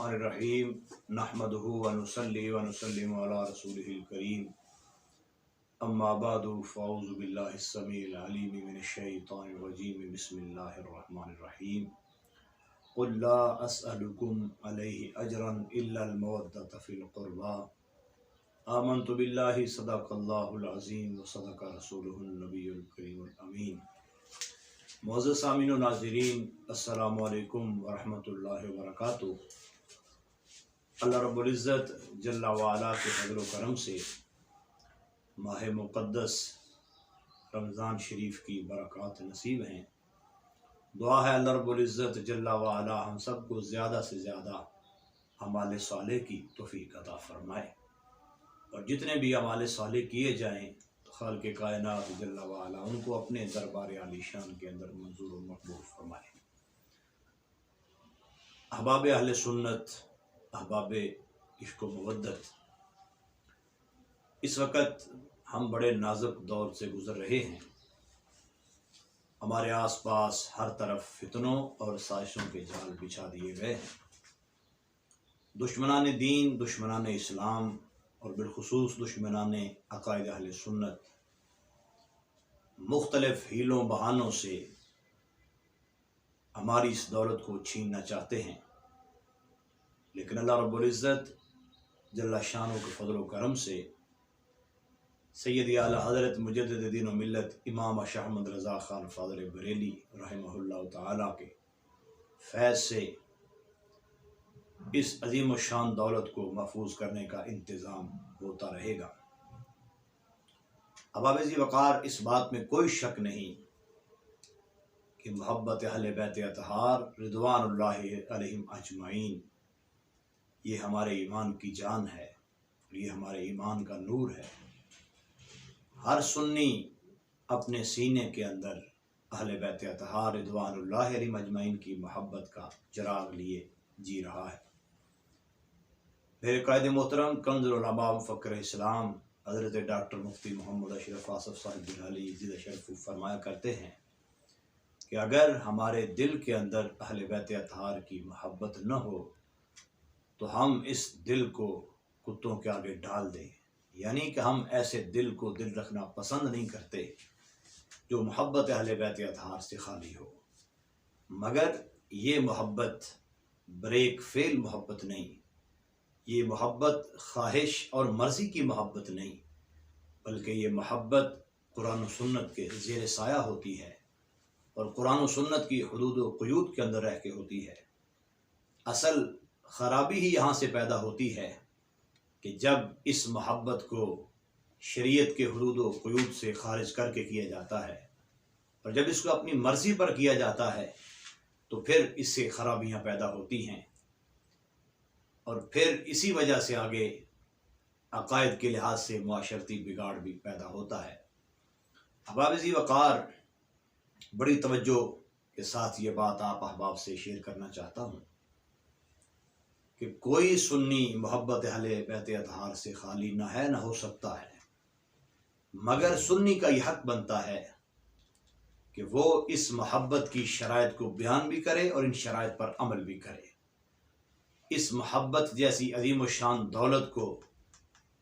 الرحمن الرحیم نحمدہ ونصلی ونسلم علی رسولہ الکریم اما بعد فاعوذ باللہ السمیع العلیم من الشیطان الرجیم بسم اللہ الرحمن الرحیم قل لا اسألکم علیہ اجرا الا المودۃ فی القربى آمنت باللہ صدق اللہ العظیم وصدق رسولہ النبی الکریم الامین۔ معزز سامعین و ناظرین، السلام علیکم ورحمۃ اللہ وبرکاتہ۔ اللہ رب العزت جل وعلا کے فضل و کرم سے ماہ مقدس رمضان شریف کی برکات نصیب ہیں۔ دعا ہے اللہ رب العزت جل وعلا ہم سب کو زیادہ سے زیادہ اعمال صالح کی توفیق عطا فرمائے، اور جتنے بھی اعمال صالح کیے جائیں خالق کائنات جل وعلا ان کو اپنے دربار عالی شان کے اندر منظور و مقبول فرمائے۔ احباب اہل سنت، احباب عشق و مودت، اس وقت ہم بڑے نازک دور سے گزر رہے ہیں۔ ہمارے آس پاس ہر طرف فتنوں اور سازشوں کے جال بچھا دیے گئے ہیں۔ دشمنان دین، دشمنان اسلام اور بالخصوص دشمنان عقائد اہل سنت مختلف ہیلوں بہانوں سے ہماری اس دولت کو چھیننا چاہتے ہیں، لیکن اللہ رب العزت جل شانہ کے فضل و کرم سے سیدی اعلیٰ حضرت مجدد دین و ملت امام شاہ احمد رضا خان فاضل بریلی رحمہ اللہ تعالیٰ کے فیض سے اس عظیم و شان دولت کو محفوظ کرنے کا انتظام ہوتا رہے گا۔ احباب ذی وقار، اس بات میں کوئی شک نہیں کہ محبت اہل بیت اطہار رضوان اللہ علیہم اجمعین یہ ہمارے ایمان کی جان ہے، یہ ہمارے ایمان کا نور ہے۔ ہر سنی اپنے سینے کے اندر اہل بیت اطہار رضوان اللہ علیہم اجمعین کی محبت کا چراغ لیے جی رہا ہے۔ میرے قائد محترم کنز العلماء مفکر اسلام حضرت ڈاکٹر مفتی محمد اشرف آصف صاحب بلالی عزیز شرف فرمایا کرتے ہیں کہ اگر ہمارے دل کے اندر اہل بیت اطہار کی محبت نہ ہو تو ہم اس دل کو کتوں کے آگے ڈال دیں، یعنی کہ ہم ایسے دل کو دل رکھنا پسند نہیں کرتے جو محبت اہل بیت اطہار سے خالی ہو۔ مگر یہ محبت بریک فیل محبت نہیں، یہ محبت خواہش اور مرضی کی محبت نہیں، بلکہ یہ محبت قرآن و سنت کے زیر سایہ ہوتی ہے اور قرآن و سنت کی حدود و قیود کے اندر رہ کے ہوتی ہے۔ اصل خرابی ہی یہاں سے پیدا ہوتی ہے کہ جب اس محبت کو شریعت کے حدود و قیود سے خارج کر کے کیا جاتا ہے، اور جب اس کو اپنی مرضی پر کیا جاتا ہے تو پھر اس سے خرابیاں پیدا ہوتی ہیں، اور پھر اسی وجہ سے آگے عقائد کے لحاظ سے معاشرتی بگاڑ بھی پیدا ہوتا ہے۔ احباب ذی وقار، بڑی توجہ کے ساتھ یہ بات آپ احباب سے شیئر کرنا چاہتا ہوں کہ کوئی سنی محبت اہل بیت اطہار سے خالی نہ ہے، نہ ہو سکتا ہے، مگر سنی کا یہ حق بنتا ہے کہ وہ اس محبت کی شرائط کو بیان بھی کرے اور ان شرائط پر عمل بھی کرے۔ اس محبت جیسی عظیم و شان دولت کو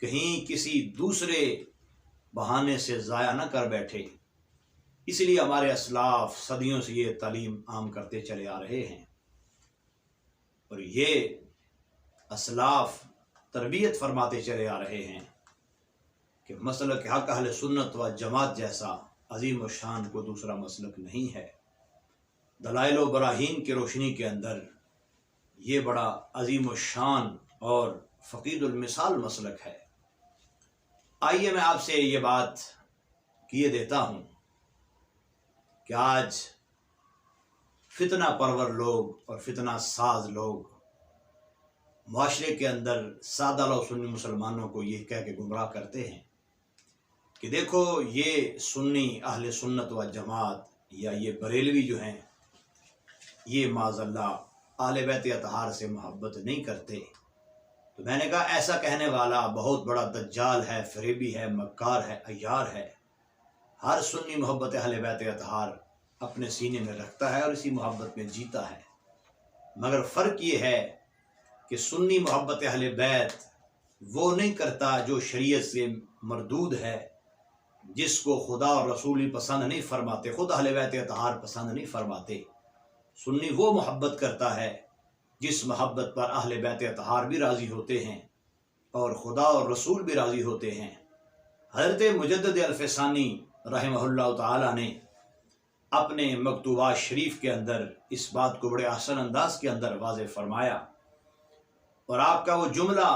کہیں کسی دوسرے بہانے سے ضائع نہ کر بیٹھے، اس لیے ہمارے اسلاف صدیوں سے یہ تعلیم عام کرتے چلے آ رہے ہیں، اور یہ اسلاف تربیت فرماتے چلے آ رہے ہیں کہ مسلک حق اہل سنت و جماعت جیسا عظیم و شان کو دوسرا مسلک نہیں ہے۔ دلائل و براہین کی روشنی کے اندر یہ بڑا عظیم و شان اور فقید المثال مسلک ہے۔ آئیے میں آپ سے یہ بات کیے دیتا ہوں کہ آج فتنہ پرور لوگ اور فتنہ ساز لوگ معاشرے کے اندر سادہ لو سنی مسلمانوں کو یہ کہہ کے گمراہ کرتے ہیں کہ دیکھو یہ سنی اہل سنت و جماعت یا یہ بریلوی جو ہیں یہ معاذ اللہ اہل بیت اطہار سے محبت نہیں کرتے۔ تو میں نے کہا ایسا کہنے والا بہت بڑا دجال ہے، فریبی ہے، مکار ہے، عیار ہے۔ ہر سنی محبت اہل بیت اطہار اپنے سینے میں رکھتا ہے اور اسی محبت میں جیتا ہے، مگر فرق یہ ہے کہ سنی محبت اہل بیت وہ نہیں کرتا جو شریعت سے مردود ہے، جس کو خدا اور رسول پسند نہیں فرماتے، خود اہل بیت اطہار پسند نہیں فرماتے۔ سنی وہ محبت کرتا ہے جس محبت پر اہل بیت اطہار بھی راضی ہوتے ہیں اور خدا اور رسول بھی راضی ہوتے ہیں۔ حضرت مجدد الفسانی رحمہ اللہ تعالی نے اپنے مکتوبات شریف کے اندر اس بات کو بڑے احسن انداز کے اندر واضح فرمایا، اور آپ کا وہ جملہ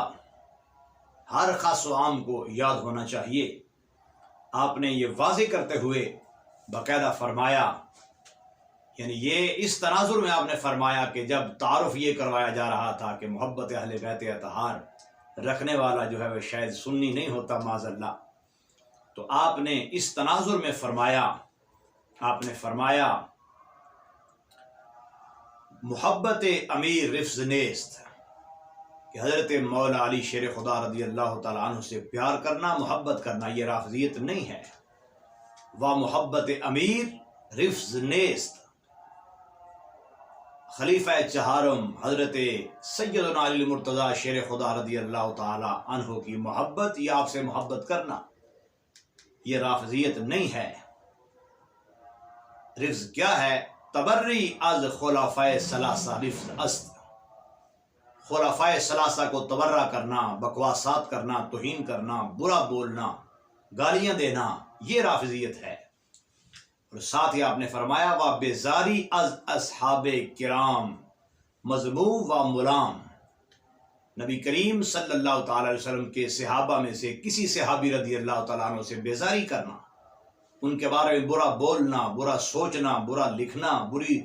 ہر خاص و عام کو یاد ہونا چاہیے۔ آپ نے یہ واضح کرتے ہوئے باقاعدہ فرمایا، یعنی یہ اس تناظر میں آپ نے فرمایا کہ جب تعارف یہ کروایا جا رہا تھا کہ محبت اہل بیت اطہار رکھنے والا جو ہے وہ شاید سنی نہیں ہوتا معاذ اللہ، تو آپ نے اس تناظر میں فرمایا، آپ نے فرمایا محبت امیر رفض نیست، کہ حضرت مولا علی شیر خدا رضی اللہ تعالیٰ عنہ سے پیار کرنا، محبت کرنا یہ رافضیت نہیں ہے۔ وہ محبت امیر رفض نیست، خلیفہ چہارم حضرت سیدنا علی مرتضی شیر خدا رضی اللہ تعالیٰ عنہ کی محبت یا آپ سے محبت کرنا یہ رافضیت نہیں ہے۔ رفض کیا ہے؟ تبری از خلفائے ثلاثہ رفض است، خلفائے ثلاثہ کو تبرہ کرنا، بکواسات کرنا، توہین کرنا، برا بولنا، گالیاں دینا، یہ رافضیت ہے۔ اور ساتھ ہی آپ نے فرمایا وہ بیزاری از اصحاب کرام مذموم و ملام، نبی کریم صلی اللہ تعالی علیہ وسلم کے صحابہ میں سے کسی صحابی رضی اللہ تعالیٰ عنہ سے بیزاری کرنا، ان کے بارے میں برا بولنا، برا سوچنا، برا لکھنا، بری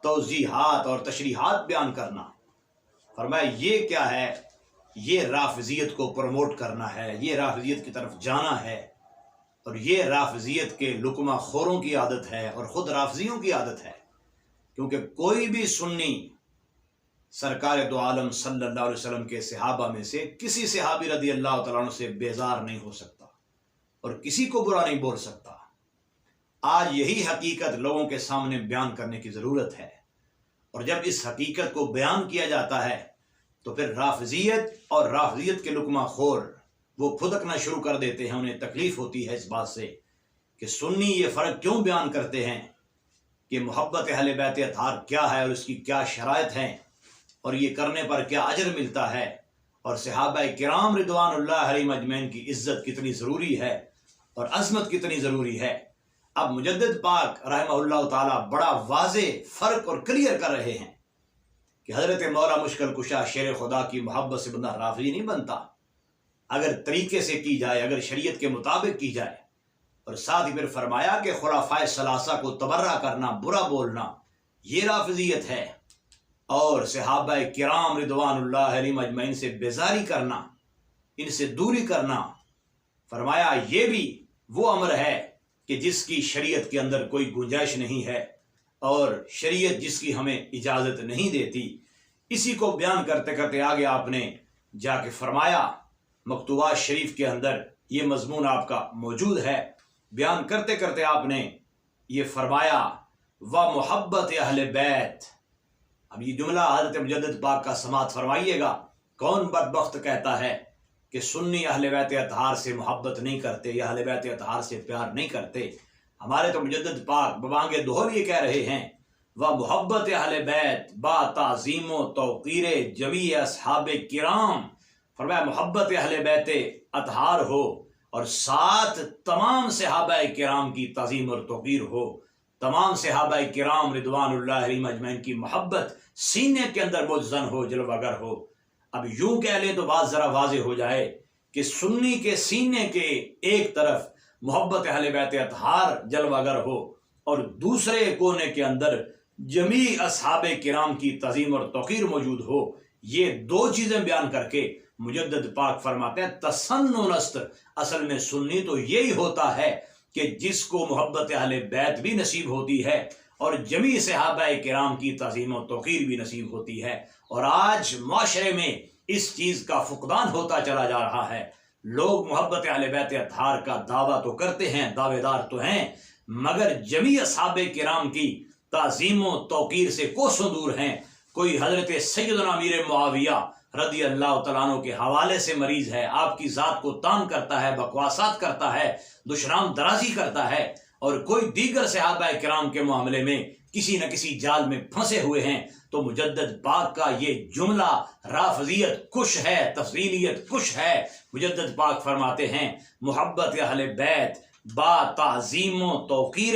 توضیحات اور تشریحات بیان کرنا، فرمایا یہ کیا ہے؟ یہ رافضیت کو پروموٹ کرنا ہے، یہ رافضیت کی طرف جانا ہے، اور یہ رافضیت کے لقمہ خوروں کی عادت ہے اور خود رافضیوں کی عادت ہے، کیونکہ کوئی بھی سنی سرکار دو عالم صلی اللہ علیہ وسلم کے صحابہ میں سے کسی صحابی رضی اللہ تعالیٰ عنہ سے بیزار نہیں ہو سکتا اور کسی کو برا نہیں بول سکتا۔ آج یہی حقیقت لوگوں کے سامنے بیان کرنے کی ضرورت ہے، اور جب اس حقیقت کو بیان کیا جاتا ہے تو پھر رافضیت اور رافضیت کے لقمہ خور وہ پھدکنا شروع کر دیتے ہیں۔ انہیں تکلیف ہوتی ہے اس بات سے کہ سنی یہ فرق کیوں بیان کرتے ہیں کہ محبت اہل بیت اطہار کیا ہے اور اس کی کیا شرائط ہیں، اور یہ کرنے پر کیا اجر ملتا ہے، اور صحابہ کرام رضوان اللہ علیہم اجمعین کی عزت کتنی ضروری ہے اور عظمت کتنی ضروری ہے۔ اب مجدد پاک رحمہ اللہ تعالیٰ بڑا واضح فرق اور کلیئر کر رہے ہیں کہ حضرت مولا مشکل کشا شیر خدا کی محبت سے بندہ رافضی نہیں بنتا، اگر طریقے سے کی جائے، اگر شریعت کے مطابق کی جائے۔ اور ساتھ ہی پھر فرمایا کہ خلفائے ثلاثہ کو تبرہ کرنا، برا بولنا، یہ رافضیت ہے، اور صحابہ کرام رضوان اللہ علیہم اجمعین سے بیزاری کرنا، ان سے دوری کرنا، فرمایا یہ بھی وہ امر ہے کہ جس کی شریعت کے اندر کوئی گنجائش نہیں ہے اور شریعت جس کی ہمیں اجازت نہیں دیتی۔ اسی کو بیان کرتے کرتے آگے آپ نے جا کے فرمایا، مکتوبات شریف کے اندر یہ مضمون آپ کا موجود ہے، بیان کرتے کرتے آپ نے یہ فرمایا و محبت اہل بیت۔ اب یہ جملہ حضرت مجدد پاک کا سماعت فرمائیے گا، کون بدبخت کہتا ہے کہ سنی اہل بیت اطہار سے محبت نہیں کرتے یا اہل بیت اطہار سے پیار نہیں کرتے؟ ہمارے تو مجدد پاک ببانگ دوہر یہ کہہ رہے ہیں و محبت اہل بیت با تعظیم و توقیر جمیع اصحاب کرام، فرمایا محبت اہل بیت اطہار ہو اور ساتھ تمام صحابہ کرام کی تعظیم اور توقیر ہو، تمام صحابہ کرام رضوان اللہ علیہم اجمعین کی محبت سینے کے اندر مجزن ہو، جلوہ گر ہو۔ اب یوں کہہ لیں تو بات ذرا واضح ہو جائے کہ سنی کے سینے کے ایک طرف محبت اہل بیت اطہار جلوہ گر ہو اور دوسرے کونے کے اندر جمیع اصحاب کرام کی تعظیم اور توقیر موجود ہو، یہ دو چیزیں بیان کر کے مجدد پاک فرماتے ہیں تسنن است، اصل میں سنی تو یہی ہوتا ہے کہ جس کو محبت اہل بیت بھی نصیب ہوتی ہے اور جمیع صحابہ کرام کی تعظیم و توقیر بھی نصیب ہوتی ہے۔ اور آج معاشرے میں اس چیز کا فقدان ہوتا چلا جا رہا ہے۔ لوگ محبت اہل بیت اطہار کا دعویٰ تو کرتے ہیں، دعوے دار تو ہیں، مگر جمیع اصحاب کرام کی تعظیم و توقیر سے کوسوں دور ہیں۔ کوئی حضرت سیدنا امیر معاویہ رضی اللہ تعالیٰ عنہ کے حوالے سے مریض ہے، آپ کی ذات کو تان کرتا ہے، بکواسات کرتا ہے، دشنام درازی کرتا ہے، اور کوئی دیگر صحابہ کرام کے معاملے میں کسی نہ کسی جال میں پھنسے ہوئے ہیں، تو مجدد پاک کا یہ جملہ رافضیت کش ہے، تفضیلیت کش ہے۔ مجدد پاک فرماتے ہیں محبت اہل بیت با تعظیم و توقیر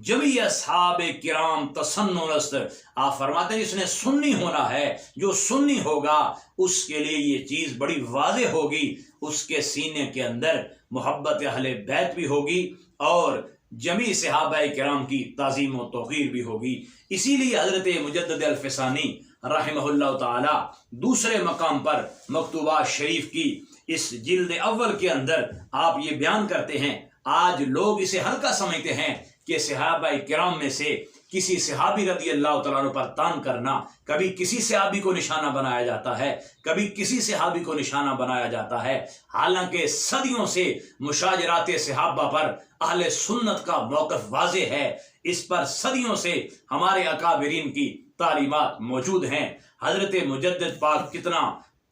جمی اصحاب کرام تسنن است۔ آپ فرماتے ہیں جس نے سنی ہونا ہے، جو سنی ہوگا اس کے لیے یہ چیز بڑی واضح ہوگی، اس کے سینے کے اندر محبت اہل بیت بھی ہوگی اور جمی صحابہ کرام کی تعظیم و توقیر بھی ہوگی۔ اسی لیے حضرت مجدد الفسانی رحمہ اللہ تعالی دوسرے مقام پر مکتوبات شریف کی اس جلد اول کے اندر آپ یہ بیان کرتے ہیں، آج لوگ اسے ہلکا سمجھتے ہیں کہ صحابہ کرام میں سے کسی صحابی رضی اللہ تعالیٰ عنہ پر تان کرنا، کبھی کسی صحابی کو نشانہ بنایا جاتا ہے، کبھی کسی صحابی کو نشانہ بنایا جاتا ہے، حالانکہ صدیوں سے مشاجرات صحابہ پر اہل سنت کا موقف واضح ہے، اس پر صدیوں سے ہمارے اکابرین کی تعلیمات موجود ہیں۔ حضرت مجدد پاک کتنا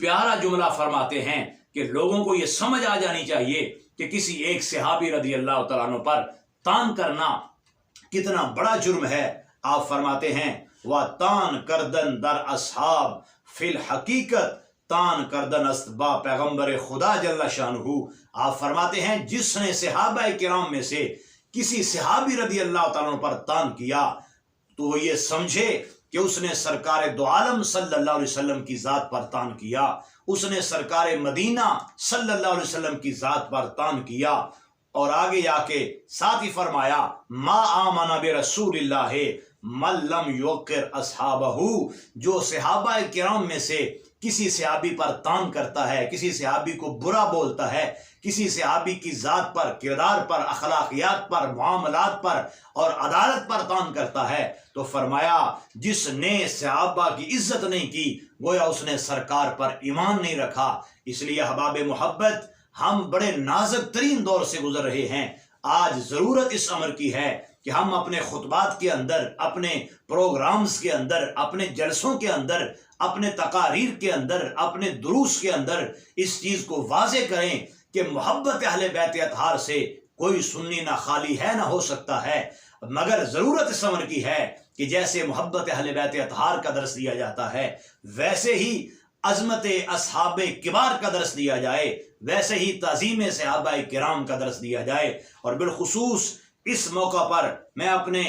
پیارا جملہ فرماتے ہیں کہ لوگوں کو یہ سمجھ آ جانی چاہیے کہ کسی ایک صحابی رضی اللہ تعالیٰ عنہ پر تان کرنا کتنا بڑا جرم ہے۔ آپ فرماتے ہیں وَتان کردن در اصحاب فی الحقیقت تان کردن است با پیغمبر خدا جل شانہ۔ آپ فرماتے ہیں جس نے صحابہ کرام میں سے کسی صحابی رضی اللہ تعالیٰ عنہ پر تان کیا تو وہ یہ سمجھے کہ اس نے سرکار دو عالم صلی اللہ علیہ وسلم کی ذات پر تان کیا، اس نے سرکار مدینہ صلی اللہ علیہ وسلم کی ذات پر تان کیا۔ اور آگے جا کے ساتھ ہی فرمایا ما آمن برسول اللہ من لم یوقر اصحابہ، جو صحابہ کرام میں سے کسی صحابی پر تان کرتا ہے، کسی صحابی کو برا بولتا ہے، کسی صحابی کی ذات پر، کردار پر، اخلاقیات پر، معاملات پر اور عدالت پر تان کرتا ہے، تو فرمایا جس نے صحابہ کی عزت نہیں کی گویا اس نے سرکار پر ایمان نہیں رکھا۔ اس لیے احباب محبت ہم بڑے نازک ترین دور سے گزر رہے ہیں۔ آج ضرورت اس امر کی ہے کہ ہم اپنے خطبات کے اندر، اپنے پروگرامز کے اندر، اپنے جلسوں کے اندر، اپنے تقاریر کے اندر، اپنے دروس کے اندر اس چیز کو واضح کریں کہ محبت اہل بیت اطہار سے کوئی سنی نہ خالی ہے، نہ ہو سکتا ہے، مگر ضرورت اس امر کی ہے کہ جیسے محبت اہل بیت اطہار کا درس دیا جاتا ہے ویسے ہی عظمت اصحاب کبار کا درس دیا جائے، ویسے ہی تعظیم صحابہ کرام کا درس دیا جائے۔ اور بالخصوص اس موقع پر میں اپنے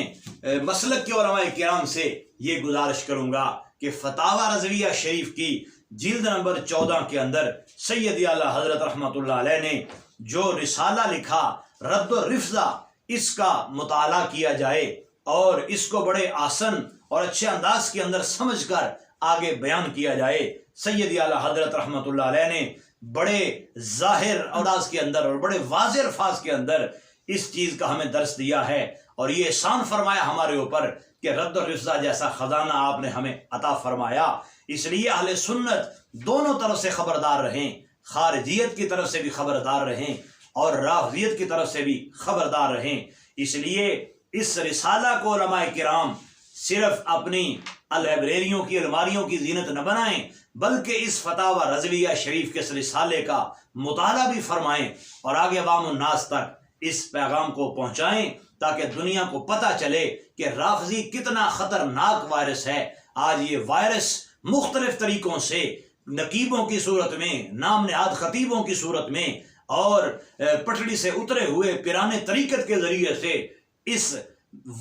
مسلک کے علماء کرام سے یہ گزارش کروں گا کہ فتاوی رضویہ شریف کی جلد نمبر 14 کے اندر سید اعلیٰ حضرت رحمۃ اللہ علیہ نے جو رسالہ لکھا رد و رفضہ، اس کا مطالعہ کیا جائے اور اس کو بڑے آسن اور اچھے انداز کے اندر سمجھ کر آگے بیان کیا جائے۔ سید اعلیٰ حضرت رحمۃ اللہ علیہ نے بڑے ظاہر انداز کے اندر اور بڑے واضح الفاظ کے اندر اس چیز کا ہمیں درس دیا ہے، اور یہ احسان فرمایا ہمارے اوپر کہ رد و رفضہ جیسا خزانہ آپ نے ہمیں عطا فرمایا۔ اس لیے اہل سنت دونوں طرف سے خبردار رہیں، خارجیت کی طرف سے بھی خبردار رہیں اور رافضیت کی طرف سے بھی خبردار رہیں۔ اس لیے اس رسالہ کو علماء کرام صرف اپنی لائبریریوں کی الماریوں کی زینت نہ بنائیں، بلکہ اس فتاوی رضویہ شریف کے اس رسالے کا مطالعہ بھی فرمائیں اور آگے عوام الناس تک اس پیغام کو پہنچائیں تاکہ دنیا کو پتہ چلے کہ رافضی کتنا خطرناک وائرس ہے۔ آج یہ وائرس مختلف طریقوں سے نقیبوں کی صورت میں، نام نہاد خطیبوں کی صورت میں اور پٹڑی سے اترے ہوئے پیرانے طریقت کے ذریعے سے اس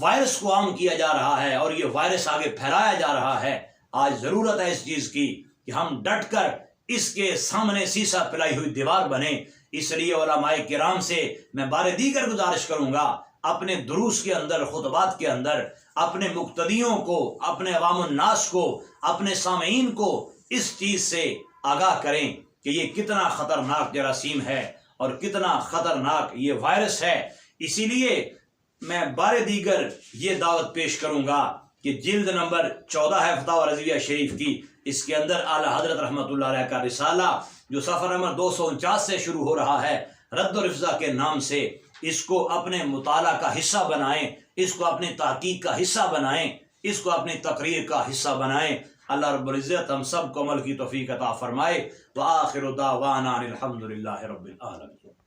وائرس کو عام کیا جا رہا ہے اور یہ وائرس آگے پھیلایا جا رہا ہے۔ آج ضرورت ہے اس چیز کی کہ ہم ڈٹ کر اس کے سامنے سیسا پلائی ہوئی دیوار بنیں۔ اس لیے علماء کرام سے میں بار دیگر گزارش کروں گا اپنے دروس کے اندر، خطبات کے اندر اپنے مقتدیوں کو، اپنے عوام الناس کو، اپنے سامعین کو اس چیز سے آگاہ کریں کہ یہ کتنا خطرناک جراثیم ہے اور کتنا خطرناک یہ وائرس ہے۔ اسی لیے میں بار دیگر یہ دعوت پیش کروں گا کہ جلد نمبر 14 ہے فتاوی رضویہ شریف کی، اس کے اندر اعلیٰ حضرت رحمۃ اللہ علیہ کا رسالہ جو صفحہ نمبر 249 سے شروع ہو رہا ہے رد و رفضہ کے نام سے، اس کو اپنے مطالعہ کا حصہ بنائیں، اس کو اپنی تحقیق کا حصہ بنائیں، اس کو اپنی تقریر کا حصہ بنائیں۔ اللہ رب العزت ہم سب کو عمل کی توفیق عطا فرمائے۔ وآخر دعوانا الحمدللہ رب العالمین۔